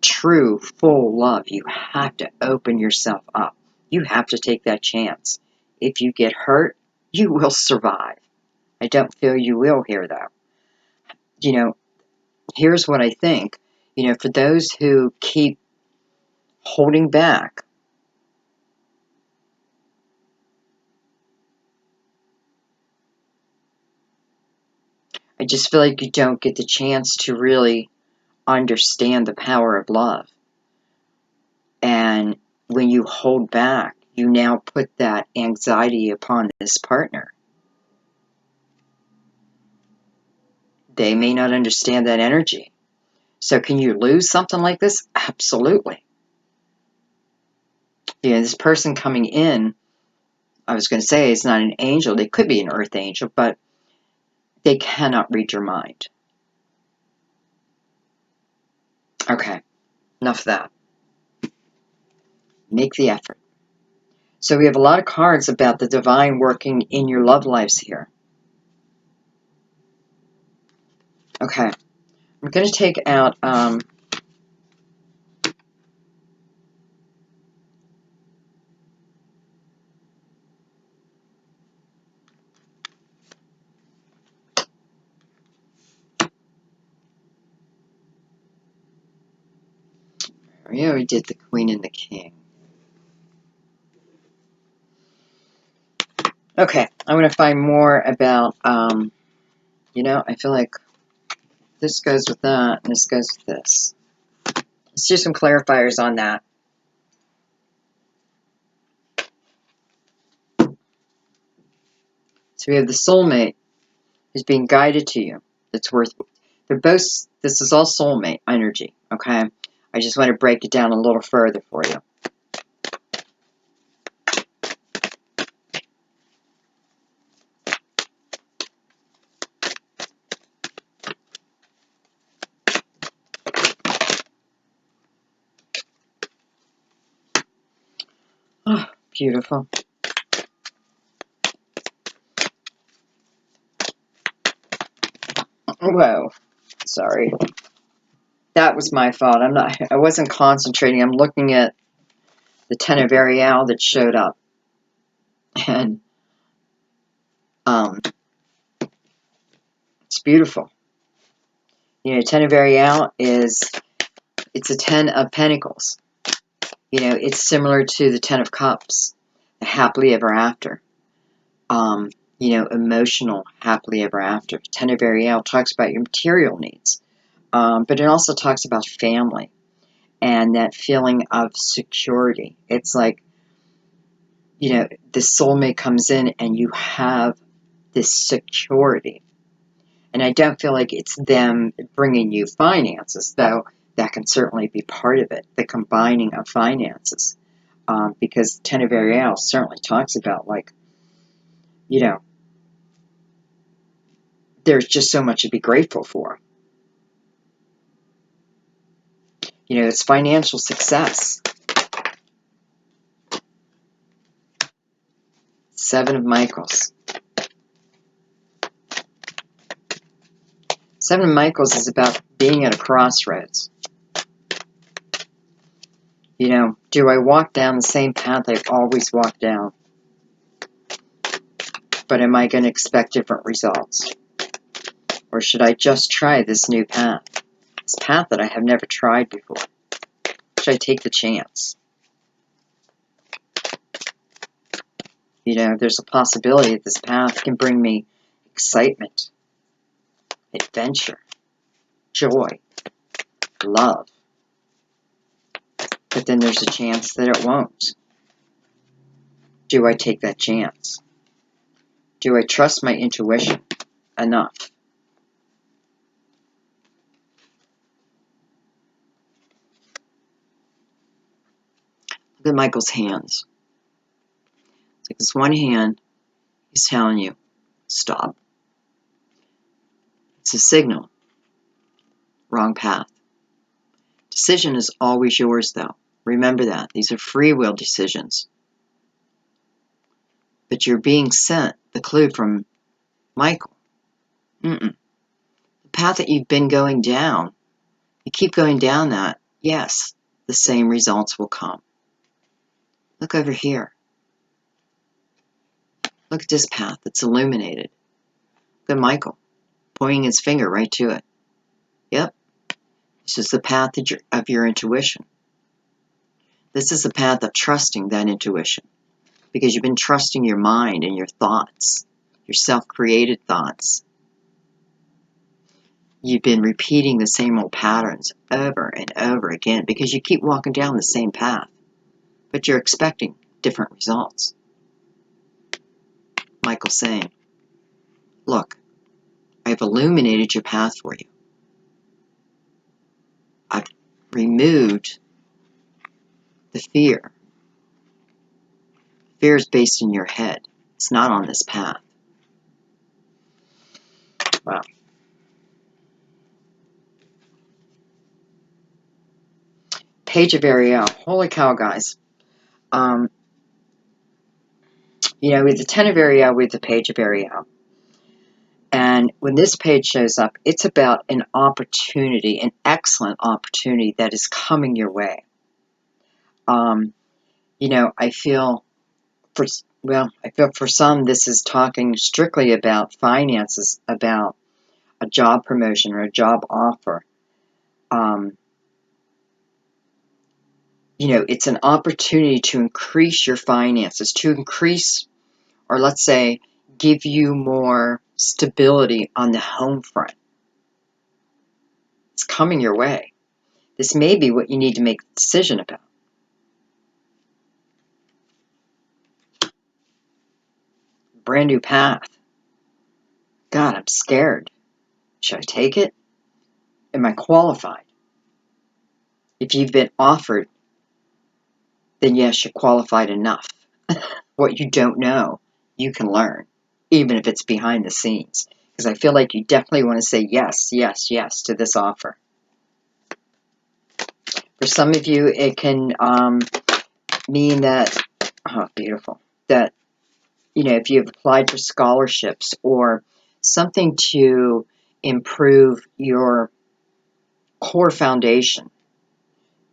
S1: true, full love, you have to open yourself up. You have to take that chance. If you get hurt, you will survive. I don't feel you will here, though. You know, here's what I think. You know, for those who keep holding back, I just feel like you don't get the chance to really understand the power of love. And when you hold back, you now put that anxiety upon this partner. They may not understand that energy. So can you lose something like this? Absolutely. You know, this person coming in, I was going to say it's not an angel. They could be an earth angel, but they cannot read your mind. Okay, enough of that. Make the effort. So we have a lot of cards about the divine working in your love lives here. Okay, I'm going to take out we already did the Queen and the King. Okay, I'm going to find more about, you know, I feel like this goes with that, and this goes with this. Let's do some clarifiers on that. So we have the soulmate who's being guided to you. That's worth, they're both, this is all soulmate energy, okay? I just want to break it down a little further for you. Oh, beautiful. Whoa, sorry. That was my fault. I wasn't concentrating. I'm looking at the Ten of Ariel that showed up. And it's beautiful. You know, Ten of Ariel it's a Ten of Pentacles. You know, it's similar to the Ten of Cups, the happily ever after. You know, emotional happily ever after. Ten of Ariel talks about your material needs. But it also talks about family and that feeling of security. It's like, you know, the soulmate comes in and you have this security. And I don't feel like it's them bringing you finances, though that can certainly be part of it, the combining of finances. Because Ten of Ariel certainly talks about, like, you know, there's just so much to be grateful for. You know, it's financial success. Seven of Michaels. Seven of Michaels is about being at a crossroads. You know, do I walk down the same path I've always walked down? But am I going to expect different results? Or should I just try this new path? This path that I have never tried before. Should I take the chance? You know, there's a possibility that this path can bring me excitement, adventure, joy, love. But then there's a chance that it won't. Do I take that chance? Do I trust my intuition enough? Look at Michael's hands. It's like this one hand, he's telling you, stop. It's a signal. Wrong path. Decision is always yours, though. Remember that. These are free will decisions. But you're being sent the clue from Michael. The path that you've been going down, you keep going down that, yes, the same results will come. Look over here. Look at this path that's illuminated. Look at Michael, pointing his finger right to it. Yep, this is the path of your intuition. This is the path of trusting that intuition. Because you've been trusting your mind and your thoughts, your self-created thoughts. You've been repeating the same old patterns over and over again because you keep walking down the same path, but you're expecting different results. Michael's saying, look, I've illuminated your path for you. I've removed the fear. Fear is based in your head. It's not on this path. Wow. Page of Ariel. Holy cow, guys. You know, with the 10 of Ariel, with the Page of Ariel. And when this page shows up, it's about an opportunity, an excellent opportunity that is coming your way. You know, I feel for some, this is talking strictly about finances, about a job promotion or a job offer. You know, it's an opportunity to increase your finances, to increase, or let's say, give you more stability on the home front. It's coming your way. This may be what you need to make a decision about. Brand new path. God, I'm scared. Should I take it? Am I qualified? If you've been offered, then yes, you're qualified enough. What you don't know, you can learn, even if it's behind the scenes. Because I feel like you definitely want to say yes, yes, yes to this offer. For some of you, it can mean that, oh, beautiful, that, you know, if you've applied for scholarships or something to improve your core foundation,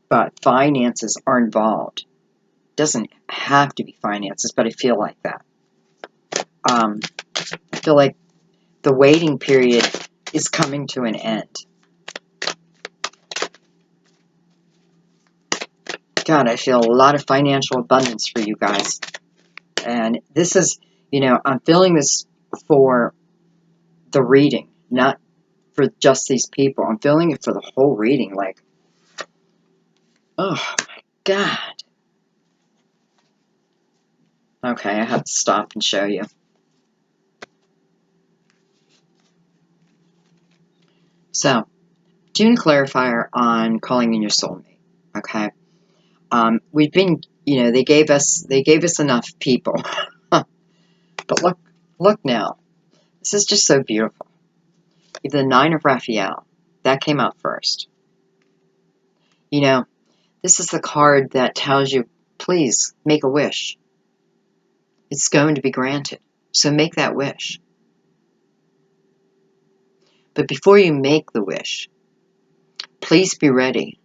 S1: but finances are involved. It doesn't have to be finances, but I feel like that. I feel like the waiting period is coming to an end. God, I feel a lot of financial abundance for you guys. And this is, you know, I'm feeling this for the reading, not for just these people. I'm feeling it for the whole reading. Like, oh my God. Okay, I have to stop and show you. So, doing a clarifier on calling in your soulmate. Okay. We've been, you know, they gave us enough people. But look now. This is just so beautiful. You have the 9 of Raphael. That came out first. You know, this is the card that tells you, please make a wish. It's going to be granted. So make that wish. But before you make the wish, please be ready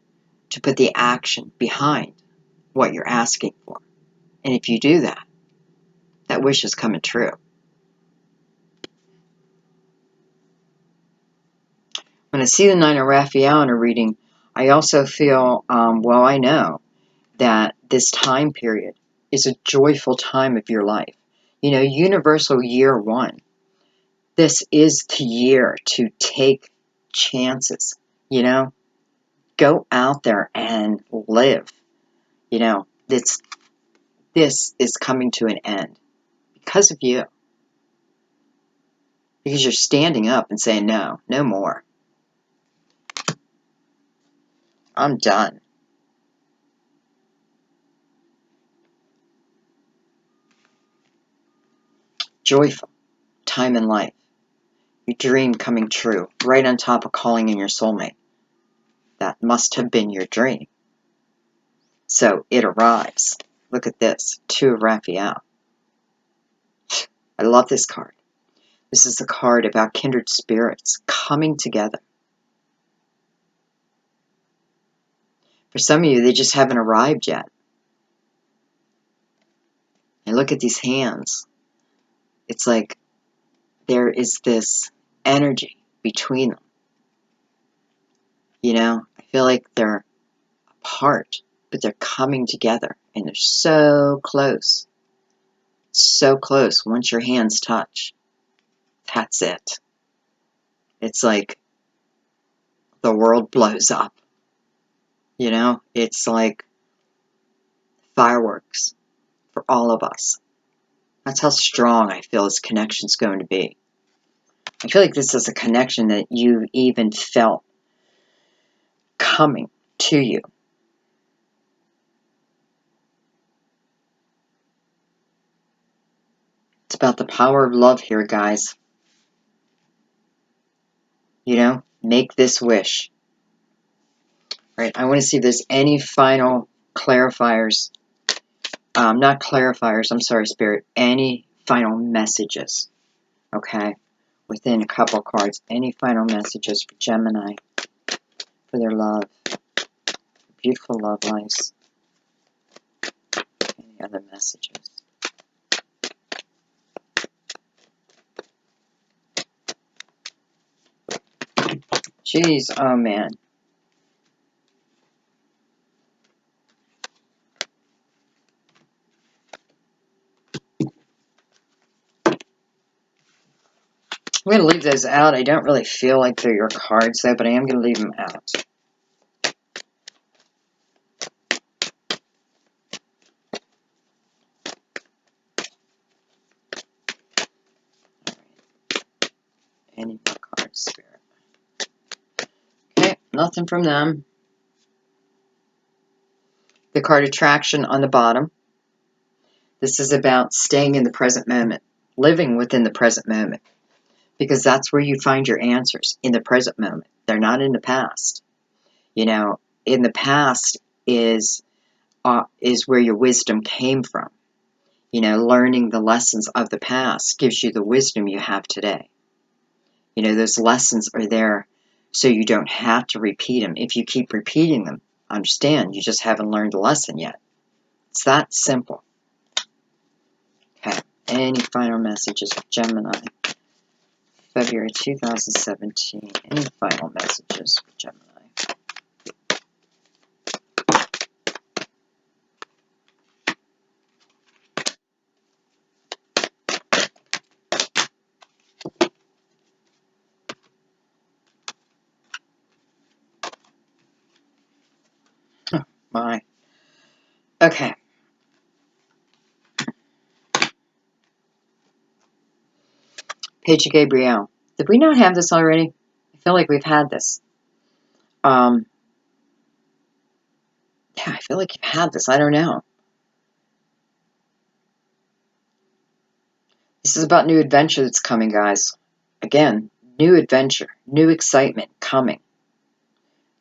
S1: to put the action behind what you're asking for. And if you do that, that wish is coming true. When I see the Nine of Raphael in a reading, I also feel, I know that this time period is a joyful time of your life. You know, universal year one. This is the year to take chances, you know, go out there and live. You know, this is coming to an end because of you. Because you're standing up and saying, no, no more. I'm done. Joyful time in life. Your dream coming true. Right on top of calling in your soulmate. That must have been your dream. So it arrives. Look at this. 2 of Raphael. I love this card. This is a card about kindred spirits coming together. For some of you, they just haven't arrived yet. And look at these hands. It's like there is this energy between them. You know, I feel like they're apart, but they're coming together. And they're so close. So close. Once your hands touch, that's it. It's like the world blows up. You know, it's like fireworks for all of us. That's how strong I feel this connection's going to be. I feel like this is a connection that you've even felt coming to you. It's about the power of love here, guys. You know, make this wish. All right, I want to see if there's any final clarifiers. Not clarifiers, I'm sorry, Spirit. Any final messages, okay? Within a couple of cards. Any final messages for Gemini, for their love, beautiful love lives. Any other messages? Jeez, oh man. I'm going to leave those out. I don't really feel like they're your cards, though, but I am going to leave them out. Any more cards, Spirit? Okay, nothing from them. The card Attraction on the bottom. This is about staying in the present moment, living within the present moment, because that's where you find your answers, in the present moment. They're not in the past. You know, in the past is where your wisdom came from. You know, learning the lessons of the past gives you the wisdom you have today. You know, those lessons are there so you don't have to repeat them. If you keep repeating them, understand, you just haven't learned the lesson yet. It's that simple. Okay, any final messages for Gemini? February 2017. Any final messages for Gemini? My. Okay. Page of Gabriel. Did we not have this already? I feel like we've had this. Yeah, I feel like you've had this. I don't know. This is about new adventure that's coming, guys. Again, new adventure, new excitement coming.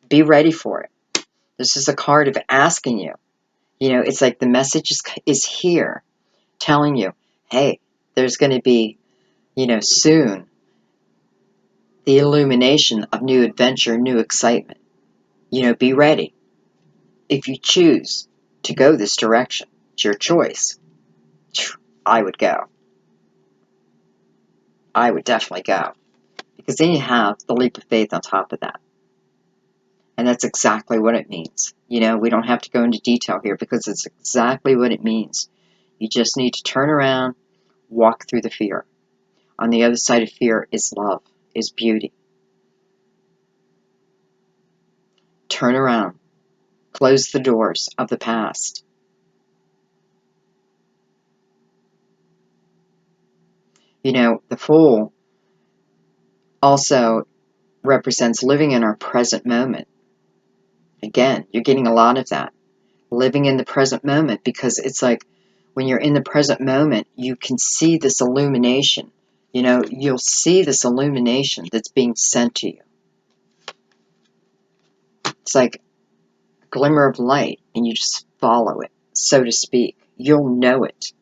S1: Be ready for it. This is a card of asking you. You know, it's like the message is here telling you, hey, there's going to be, soon the illumination of new adventure, new excitement. Be ready. If you choose to go this direction, it's your choice. I would go. I would definitely go. Because then you have the leap of faith on top of that. And that's exactly what it means. We don't have to go into detail here because it's exactly what it means. You just need to turn around, walk through the fear. On the other side of fear is love, is beauty. Turn around. Close the doors of the past. The Fool also represents living in our present moment. Again, you're getting a lot of that. Living in the present moment, because it's like when you're in the present moment, you can see this illumination. You'll see this illumination that's being sent to you. It's like a glimmer of light, and you just follow it, so to speak. You'll know it.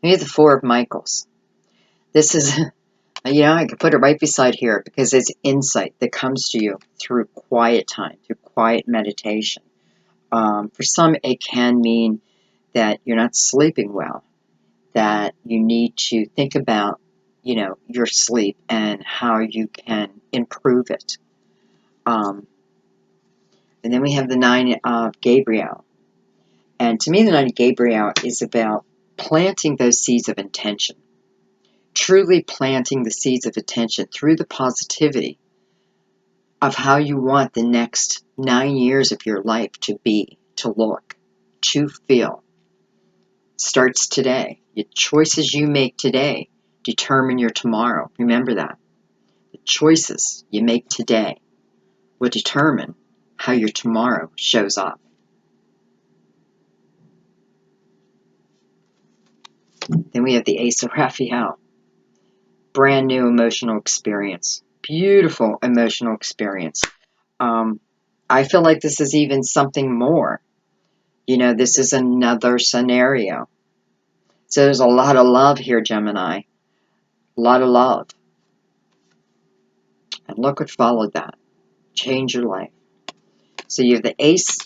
S1: We have the Four of Michaels. This is, I could put it right beside here because it's insight that comes to you through quiet time, through quiet meditation. For some, it can mean that you're not sleeping well, that you need to think about, your sleep and how you can improve it. And then we have the Nine of Gabriel. And to me, the Nine of Gabriel is about planting those seeds of intention, truly planting the seeds of attention through the positivity of how you want the next 9 years of your life to be, to look, to feel. Starts today. The choices you make today determine your tomorrow. Remember that. The choices you make today will determine how your tomorrow shows up. Then we have the Ace of Raphael. Brand new emotional experience. Beautiful emotional experience. I feel like this is even something more. This is another scenario. So there's a lot of love here, Gemini. A lot of love. And look what followed that. Change your life. So you have the Ace.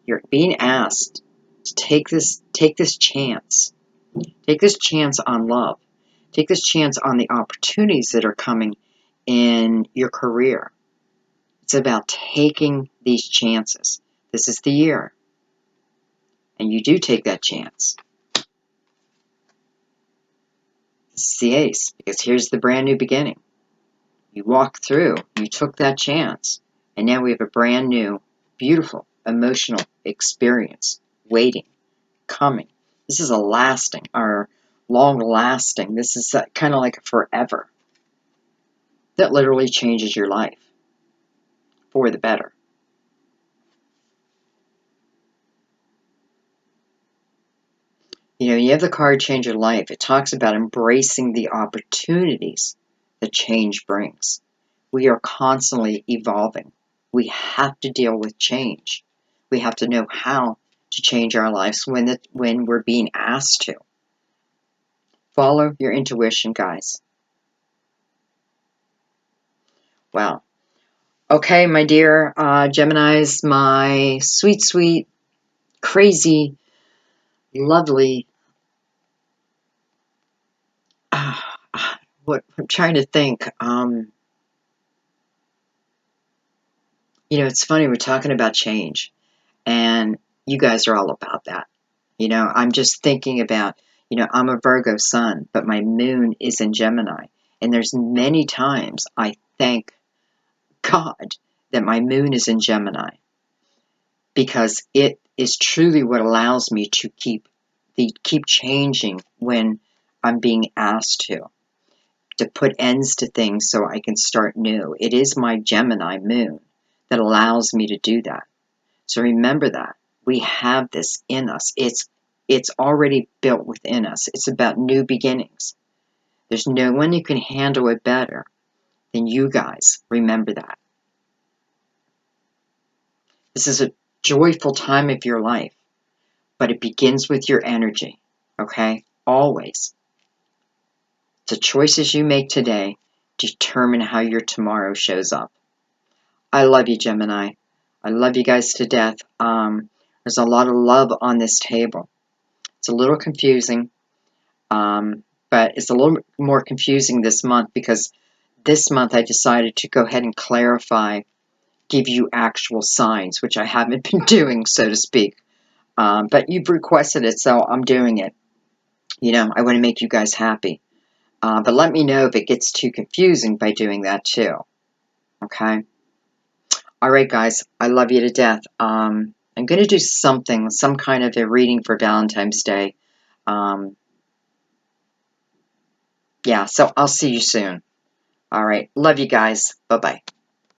S1: You're being asked to take this chance. Take this chance on love. Take this chance on the opportunities that are coming in your career. It's about taking these chances. This is the year. And you do take that chance. This is the Ace, because here's the brand new beginning. You walked through, you took that chance, and now we have a brand new, beautiful, emotional experience waiting, coming. This is a lasting, or long-lasting. This is kind of like a forever. That literally changes your life for the better. You have the card Change Your Life. It talks about embracing the opportunities that change brings. We are constantly evolving. We have to deal with change. We have to know how to change our lives when we're being asked to. Follow your intuition, guys. Wow. Okay, my dear Geminis, my sweet, sweet, crazy, lovely, what I'm trying to think. It's funny, we're talking about change, and you guys are all about that. I'm just thinking about, I'm a Virgo sun, but my moon is in Gemini. And there's many times I thank God that my moon is in Gemini, because it is truly what allows me to keep changing when I'm being asked to put ends to things so I can start new. It is my Gemini moon that allows me to do that. So remember that. We have this in us. It's already built within us. It's about new beginnings. There's no one who can handle it better than you guys. Remember that. This is a joyful time of your life. but it begins with your energy, okay? Always. The choices you make today determine how your tomorrow shows up. I love you, Gemini. I love you guys to death. There's a lot of love on this table. It's a little confusing, but it's a little more confusing this month because this month I decided to go ahead and clarify, give you actual signs, which I haven't been doing, so to speak. But you've requested it, so I'm doing it. You know, I want to make you guys happy. But let me know if it gets too confusing by doing that too. Okay? All right, guys. I love you to death. I'm going to do something, some kind of a reading for Valentine's Day. Yeah, so I'll see you soon. All right. Love you guys. Bye-bye.